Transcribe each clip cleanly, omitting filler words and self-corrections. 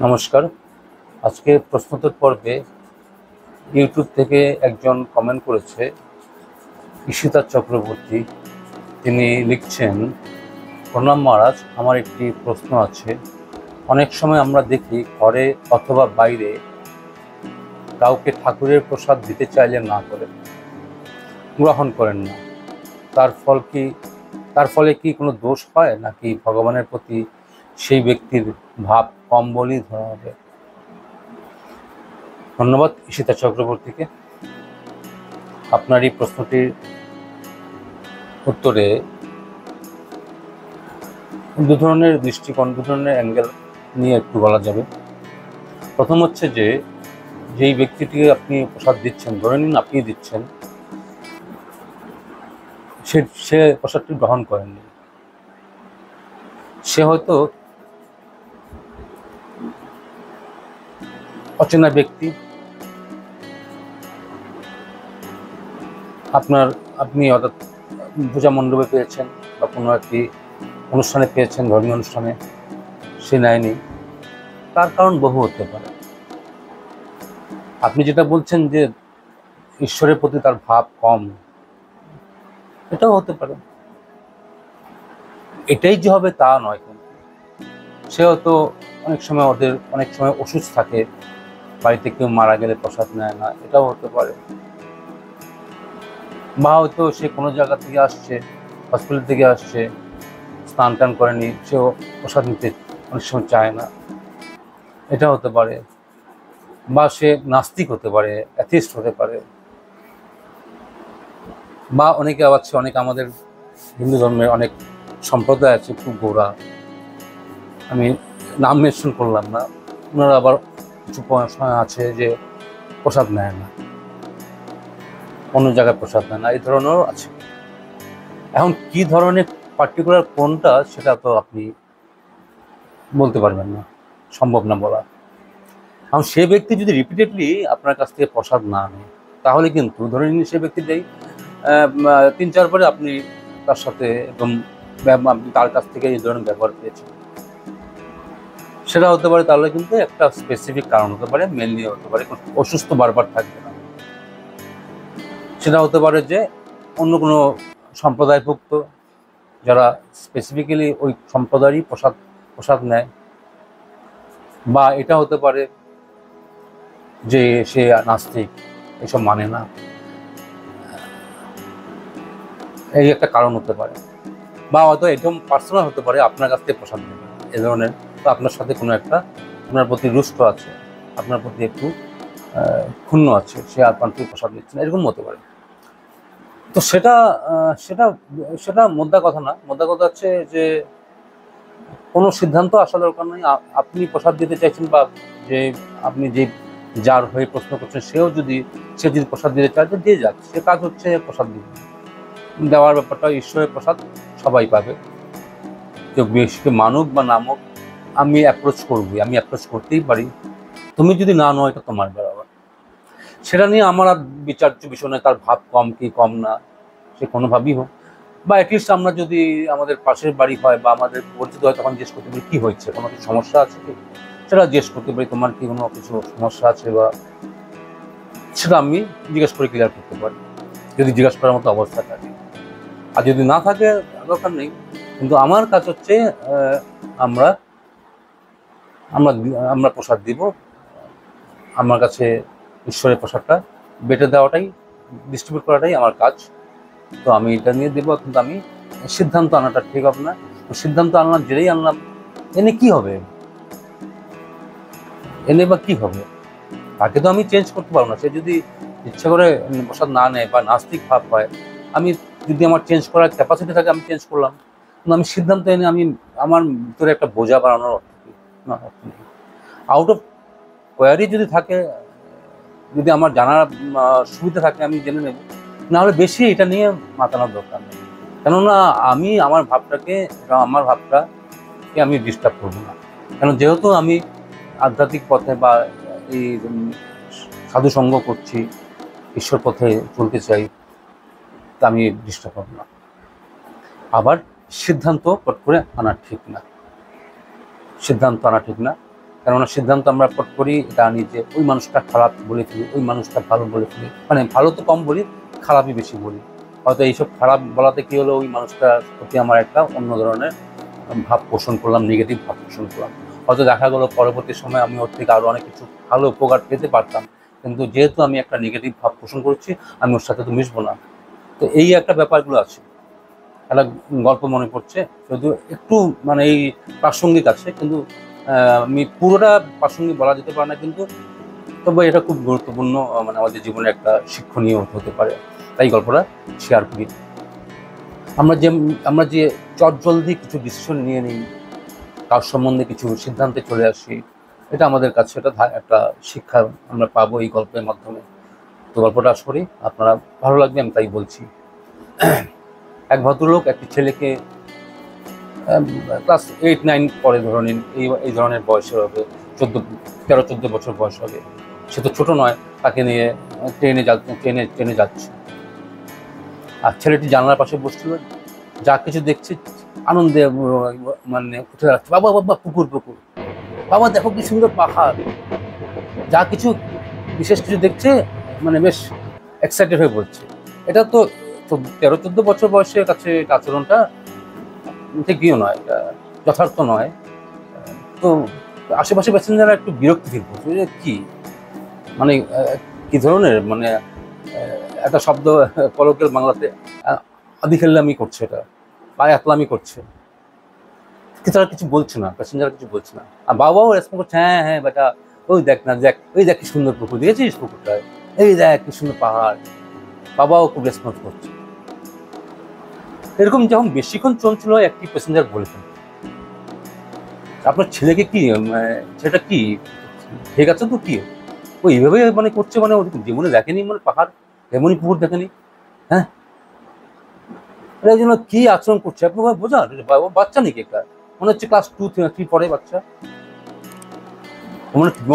নমস্কার। আজকে প্রশ্নোত্তর পর্বে ইউটিউব থেকে একজন কমেন্ট করেছে, ঈশিতা চক্রবর্তী। তিনি লিখছেন, প্রণাম মহারাজ, আমার একটি প্রশ্ন আছে। অনেক সময় আমরা দেখি ঘরে অথবা বাইরে কাউকে ঠাকুরের প্রসাদ দিতে চাইলে না করেন, গ্রহণ করেন না। তার ফলে কি কোনো দোষ হয়, নাকি ভগবানের প্রতি সেই ব্যক্তির ভাব কম বলেই ধরা হবে? ধন্যবাদ ঈশিতা চক্রবর্তীকে। আপনার এই প্রশ্নটির উত্তরে দু ধরনের দৃষ্টিকোণ, দু ধরনের অ্যাঙ্গেল নিয়ে একটু বলা যাবে। প্রথম হচ্ছে যে, যেই ব্যক্তিটিকে আপনি প্রসাদ দিচ্ছেন, ধরে নিন আপনি দিচ্ছেন, সে প্রসাদটি গ্রহণ করেননি। সে হয়তো অচেনা ব্যক্তি, আপনি অর্থাৎ পূজা মণ্ডপে পেয়েছেন বা কোনো একটি অনুষ্ঠানে পেয়েছেন, ধর্মীয় অনুষ্ঠানে, সে নেয়নি। তার কারণ বহু হতে পারে। আপনি যেটা বলছেন যে ঈশ্বরের প্রতি তার ভাব কম, এটাও হতে পারে। এটাই যে হবে তা নয়, কিন্তু সে হয়তো অনেক সময় অসুস্থ থাকে, বাড়িতে কেউ মারা গেলে প্রসাদ নেয় না, এটাও হতে পারে। বা হয়তো সে কোনো জায়গা থেকে আসছে, হসপিটাল থেকে আসছে, স্নান টান করেনি, সেও প্রসাদ নিতে অনেক সময় চায় না, এটা হতে পারে। বা সে নাস্তিক হতে পারে, অ্যাথিস্ট হতে পারে। বা অনেকে অনেক আমাদের হিন্দু ধর্মের অনেক সম্প্রদায় আছে, খুব গোঁড়া, আমি নাম মেনশন করলাম না, ওনারা আবার কিছু আছে যে প্রসাদ নেয় না, অন্য জায়গায় প্রসাদ নেয় না, এই ধরনেরও আছে। এখন কি ধরনের পার্টিকুলার কোনটা, সেটা তো আপনি বলতে পারবেন না, সম্ভব না বলা। এখন সে ব্যক্তি যদি রিপিটেডলি আপনার কাছ থেকে প্রসাদ না নেয়, তাহলে কিন্তু ধরে নিন সে ব্যক্তিটাই 3-4 বারে আপনি তার সাথে একদম তার কাছ থেকে এই ধরনের ব্যবহার পেয়েছেন, সেটা হতে পারে। তাহলে কিন্তু একটা স্পেসিফিক কারণ হতে পারে, মেনলি হতে পারে অসুস্থ বারবার থাকবে না, সেটা হতে পারে যে অন্য কোনো সম্প্রদায়ভুক্ত যারা স্পেসিফিক্যালি ওই সম্প্রদায়েরই প্রসাদ নেয়। বা এটা হতে পারে যে সে নাস্তিক, এসব মানে না, এই একটা কারণ হতে পারে। বা হয়তো একদম পার্সোনাল হতে পারে, আপনার কাছ থেকে প্রসাদ নেবে এ ধরনের, তো আপনার সাথে কোনো একটা আপনার প্রতি রুষ্ট আছে, আপনার প্রতি একটু ক্ষুণ্ণ আছে, সে আপনার থেকে প্রসাদ নিচ্ছে না, এরকম হতে পারে। তো সেটা সেটা সেটা মোদ্দা কথা না। মোদ্দা কথা হচ্ছে যে কোনো সিদ্ধান্ত আসা দরকার নেই। আপনি প্রসাদ দিতে চাইছেন, বা যে আপনি যে যার হয়ে প্রশ্ন করছেন, সে যদি প্রসাদ দিতে চায়, দিয়ে যাক, সে কাজ হচ্ছে প্রসাদ দেওয়ার ব্যাপারটা। ঈশ্বরের প্রসাদ সবাই পাবে, কেউ বেশি মানুক বা নামক। আমি অ্যাপ্রোচ করতেই পারি। তুমি যদি না নয়, এটা তোমার ব্যাপার, সেটা নিয়ে আমার আর বিচার্য বিষয় নয়। তার ভাব কম কি কম না, সে কোনোভাবেই হোক। বা অ্যাটলিস্ট আমরা যদি আমাদের পাশের বাড়ি হয় বা আমাদের পরিচিত হয়, তখন জিজ্ঞেস করতে পারি কী হয়েছে, কোনো কিছু সমস্যা আছে কি, সেটা জিজ্ঞেস করতে পারি। তোমার কি কোনো কিছু সমস্যা আছে, বা সেটা আমি জিজ্ঞেস করে ক্লিয়ার করতে পারি, যদি জিজ্ঞেস করার মতো অবস্থা থাকে। আর যদি না থাকে, দরকার নেই। কিন্তু আমার কাজ হচ্ছে আমরা আমরা আমরা প্রসাদ দিব। আমার কাছে ঈশ্বরের প্রসাদটা বেটে দেওয়াটাই, ডিস্ট্রিবিউট করাটাই আমার কাজ। তো আমি এটা নিয়ে দেবো, কিন্তু আমি সিদ্ধান্ত আনাটা ঠিক হবে না। সিদ্ধান্ত আনলাম, যেটাই আনলাম, এনে কি হবে, এনে বা কি হবে, তাকে তো আমি চেঞ্জ করতে পারবো না। সে যদি ইচ্ছা করে প্রসাদ না নেয় বা নাস্তিক ভাব হয়, আমি যদি আমার চেঞ্জ করার ক্যাপাসিটি থাকে, আমি চেঞ্জ করলাম। কিন্তু আমি সিদ্ধান্ত এনে আমি আমার ভিতরে একটা বোঝা বাড়ানোর অর্থ না। আউট অফ কোয়ারি যদি থাকে, যদি আমার জানার সুবিধা থাকে, আমি জেনে নেব। নাহলে বেশি এটা নিয়ে মাতানোর দরকার নেই। কেননা আমি আমার ভাবটাকে আমি ডিস্টার্ব করবো না। কেন, যেহেতু আমি আধ্যাত্মিক পথে বা এই সাধু সঙ্গ করছি, ঈশ্বর পথে চলতে চাই, তা আমি ডিস্টার্ব করবো না। আবার সিদ্ধান্ত পট করে আনা ঠিক না, কেননা সিদ্ধান্ত আমরা পট করি এটা আনি যে ওই মানুষটা খারাপ বলে ফেলি, ওই মানুষটা ভালো বলে ফেলি, মানে ভালো তো কম বলি, খারাপই বেশি বলি। হয়তো এইসব খারাপ বলাতে কি হলো, ওই মানুষটার প্রতি আমার একটা অন্য ধরনের ভাব পোষণ করলাম, নেগেটিভ ভাব পোষণ করলাম। হয়তো দেখা গেলো পরবর্তী সময় আমি ওর থেকে আরও অনেক কিছু ভালো উপকার পেতে পারতাম, কিন্তু যেহেতু আমি একটা নেগেটিভ ভাব পোষণ করছি, আমি ওর সাথে তো মিশবো না। তো এই একটা ব্যাপারগুলো আছে। একটা গল্প মনে পড়ছে, যদিও একটু মানে এই প্রাসঙ্গিক আছে, কিন্তু আমি পুরোটা প্রাসঙ্গিক বলা যেতে পারে না, কিন্তু তবে এটা খুব গুরুত্বপূর্ণ, মানে আমাদের জীবনে একটা শিক্ষণীয় হতে পারে, তাই গল্পটা শেয়ার করি। আমরা যে চটজলদি কিছু ডিসিশন নিয়ে নিই, তার সম্বন্ধে কিছু সিদ্ধান্তে চলে আসি, এটা আমাদের কাছে একটা শিক্ষা আমরা পাবো এই গল্পের মাধ্যমে। তো গল্পটা করি, আপনারা ভালো লাগবে আমি তাই বলছি। এক ভদ্রলোক একটি ছেলেকে ক্লাস 8-9 পরে ধরে নিন, এই ধরনের বয়সের হবে, 13-14 বছর বয়স হবে। সে তো ছোট নয়, তাকে নিয়ে ট্রেনে যাচ্ছে। আর ছেলেটি জানলার পাশে বসছিল, যা কিছু দেখছে আনন্দে মানে উঠে যাচ্ছে, বাবা বাবা পুকুর পুকুর, বাবা দেখো কি সুন্দর পাহাড়, যা কিছু বিশেষ কিছু দেখছে, মানে বেশ এক্সাইটেড হয়ে পড়ছে। এটা তো 13-14 বছর বয়সের কাছে আচরণটা ঠিকই নয়, এটা যথার্থ নয়। তো আশেপাশে প্যাসেঞ্জাররা একটু বিরক্তি ফিল করছে, যে কি মানে কি ধরনের মানে একটা শব্দ কলকের বাংলাতে আদি খেললামি করছে, এটা পায়ে একলামি করছে, তারা কিছু বলছে না, প্যাসেঞ্জার কিছু বলছে না। আর বাবাও রেসপন্স করছে, হ্যাঁ হ্যাঁ বেটা, ওই দেখ না, দেখ ওই দেখ কি সুন্দর পুকুর, দেখেছিস পুকুরটায়, এই দেখ কি সুন্দর পাহাড়। বাবাও খুব রেসপন্স করছে। এরকম যখন বেশিক্ষণ চলছিল, একটি প্যাসেঞ্জার বলেছেন, আপনার ছেলেকে কি ছেলেটা কি ঠিক আছে তো, কি ও এইভাবে মানে করছে, মানে ও জীবনে দেখেনি মানে পাহাড়, এমনই পুকুর দেখেনি, হ্যাঁ এর জন্য কি আচরণ করছে আপনি বোঝান? বাচ্চা নাকি একটা, মনে হচ্ছে ক্লাস 2-3 পরে বাচ্চা,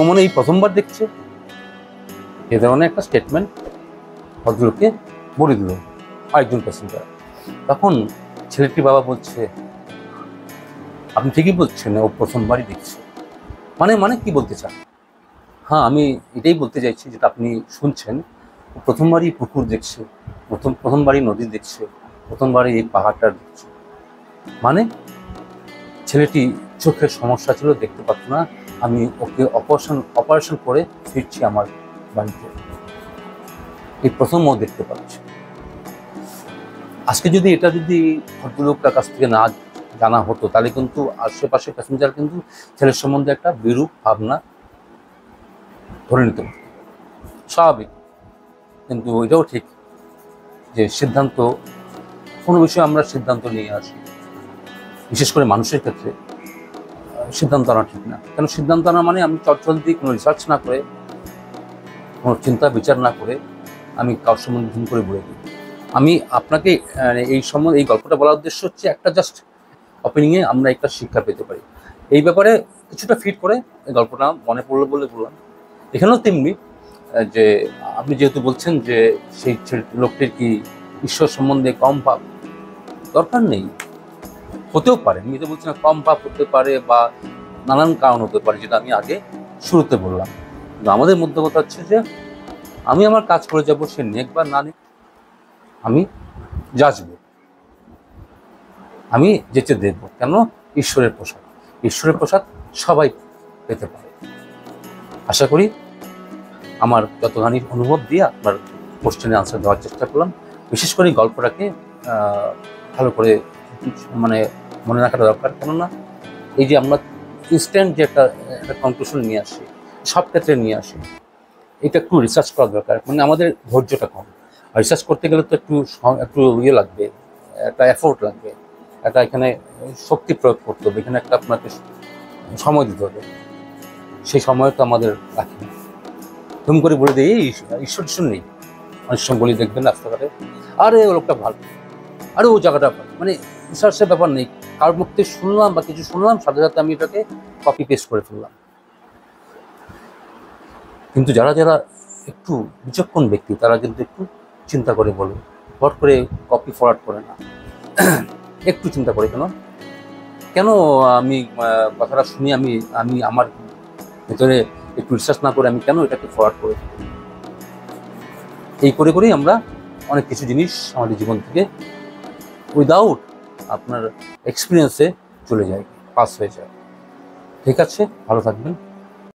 মনে এই প্রথমবার দেখছে। এ ধরনের একটা স্টেটমেন্ট ভদ্রলোককে বলে দিল আরেকজন প্যাসেঞ্জার। তখন ছেলেটির বাবা বলছে, আপনি ঠিকই বলছেন, ও প্রথমবারই দেখছে। মানে কি বলতে চান? হ্যাঁ, আমি এটাই বলতে চাইছি, যেটা আপনি শুনছেন, প্রথমবারই পুকুর দেখছে, প্রথমবারই নদী দেখছে, প্রথমবারই এই পাহাড়টা দেখছে। মানে ছেলেটি চোখের সমস্যা ছিল, দেখতে পাচ্ছ না, আমি ওকে অপারেশন করে ফিরছি আমার বাড়িতে, এই প্রথম ও দেখতে পাচ্ছে। আজকে যদি ভদ্রলোকটার কাছ থেকে না জানা হতো, তাহলে কিন্তু আশেপাশে প্যাসেঞ্জার কিন্তু ছেলের সম্বন্ধে একটা বিরূপ ভাবনা ধরে নিতে পারত, স্বাভাবিক। কিন্তু এটাও ঠিক যে কোনো বিষয়ে আমরা সিদ্ধান্ত নিয়ে আসি, বিশেষ করে মানুষের ক্ষেত্রে সিদ্ধান্ত আনা ঠিক না। কেন সিদ্ধান্ত আনা মানে আমি চটজলদি কোনো রিসার্চ না করে, কোনো চিন্তা বিচার না করে আমি কারোর সম্বন্ধে ধুম করে বলে দিই। আমি আপনাকে এই গল্পটা বলার উদ্দেশ্য হচ্ছে, একটা জাস্ট অপিনিয়নে আমরা একটা শিক্ষা পেতে পারি। এই ব্যাপারে কিছুটা ফিট করে এই গল্পটা মনে পড়লো বলে বললাম। এখানেও তেমনি, যে আপনি যেহেতু বলছেন যে সেই লোকটির কি ঈশ্বর সম্বন্ধে কম ভাব, দরকার নেই, হতেও পারে, আমি তো বলছি না, কম ভাব হতে পারে বা নানান কারণ হতে পারে, যেটা আমি আগে শুরুতে বললাম। কিন্তু আমাদের মধ্যে কথা হচ্ছে যে আমি আমার কাজ করে যাব, সে নেক বা না নেক, আমি যাচবো, আমি যেচে দেখবো। কেন? ঈশ্বরের প্রসাদ সবাই পেতে পারে। আশা করি আমার যতখানি অনুভব দিয়ে আপনার কোশ্চেনের আনসার দেওয়ার চেষ্টা করলাম। বিশেষ করে গল্পটাকে ভালো করে মানে মনে রাখাটা দরকার। কেননা এই যে আমরা ইনস্ট্যান্ট যে একটা কনক্লুশন নিয়ে আসি, সব ক্ষেত্রে নিয়ে আসি, এটা একটু রিসার্চ করা দরকার। মানে আমাদের ধৈর্যটা কম, রিসার্চ করতে গেলে তো একটু ইয়ে লাগবে, একটা এফোর্ট লাগবে, একটা এখানে শক্তি প্রয়োগ করতে হবে, এখানে একটা আপনাকে সময় দিতে হবে। সেই সময় তো আমাদের রাখি না, ধুম করে বলে দিই ঈশ্বর নেই। অনেক সময় বলি দেখবেন রাস্তাঘাটে, আরে ও লোকটা ভালো, আরে ও জায়গাটা ভালো, মানে রিসার্চের ব্যাপার নেই। কারোর মুখ থেকে শুনলাম বা কিছু শুনলাম, সাথে সাথে আমি এটাকে কপি পেস্ট করে ফেললাম। কিন্তু যারা একটু বিচক্ষণ ব্যক্তি, তারা কিন্তু একটু চিন্তা করে বলে, হট করে কপি ফরওয়ার্ড করে না, একটু চিন্তা করে। কেন আমি কথাটা শুনি, আমি আমার ভেতরে একটু রিসার্চ না করে আমি কেন এটাকে ফরওয়ার্ড করে থাকি। এই করে করেই আমরা অনেক কিছু জিনিস আমাদের জীবন থেকে উইদাউট আপনার এক্সপিরিয়েন্সে চলে যায়, পাস হয়ে যায়। ঠিক আছে, ভালো থাকবেন।